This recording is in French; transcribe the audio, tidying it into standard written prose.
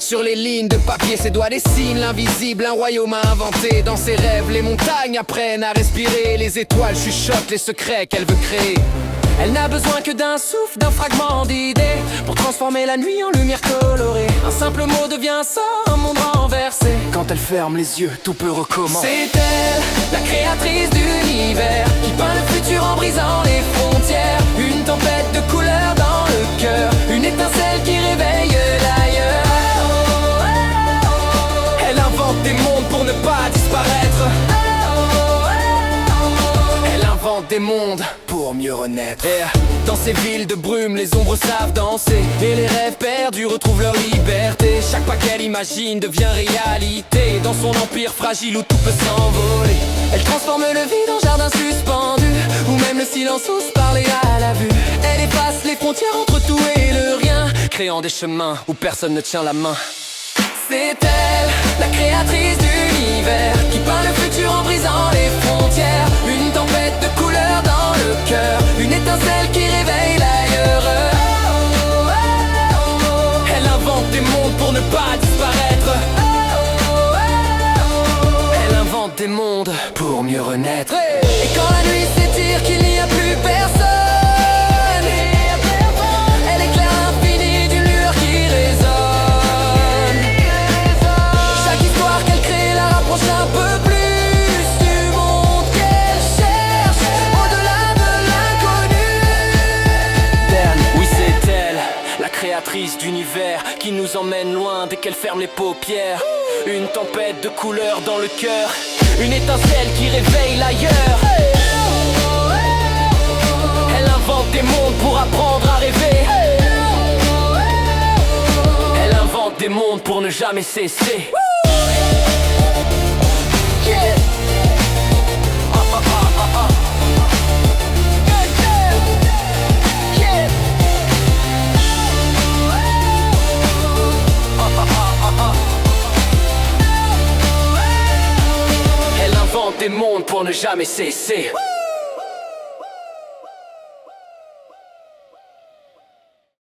Sur les lignes de papier, ses doigts dessinent l'invisible, un royaume à inventer. Dans ses rêves, les montagnes apprennent à respirer. Les étoiles chuchotent les secrets qu'elle veut créer. Elle n'a besoin que d'un souffle, d'un fragment d'idée pour transformer la nuit en lumière colorée. Un simple mot devient un monde renversé. Quand elle ferme les yeux, tout peut recommencer. C'est elle, la créatrice d'univers, qui peint le futur en brisant les frontières. Une tempête de couleurs dans le cœur, une étincelle qui réveille l'ailleurs. Elle invente des mondes pour ne pas disparaître. Elle invente des mondes pour mieux renaître. Et dans ces villes de brume, les ombres savent danser, et les rêves perdus retrouvent leur liberté. Chaque pas qu'elle imagine devient réalité. Dans son empire fragile où tout peut s'envoler, elle transforme le vide en jardin suspendu, ou même le silence ose parler à la vue. Elle efface les frontières entre tout et le rien, créant des chemins où personne ne tient la main. C'est elle, la créatrice d'univers, qui peint le futur en brisant les frontières. Une tempête de couleurs dans le cœur, une étincelle qui réveille l'ailleurs. Elle invente des mondes pour ne pas disparaître. Elle invente des mondes pour mieux renaître. Et quand la nuit s'étire, qu'il n'y a plus personne, elle éclaire l'infini d'une lueur qui résonne. Chaque histoire qu'elle crée la rapproche un peu plus du monde qu'elle cherche, au-delà de l'inconnu. Oui, c'est elle, la créatrice d'univers, qui nous emmène loin dès qu'elle ferme les paupières. Une tempête de couleurs dans le cœur, une étincelle qui réveille l'ailleurs. Elle invente des mondes pour apprendre à rêver. Elle invente des mondes pour ne jamais cesser. Elle invente des mondes pour ne jamais cesser.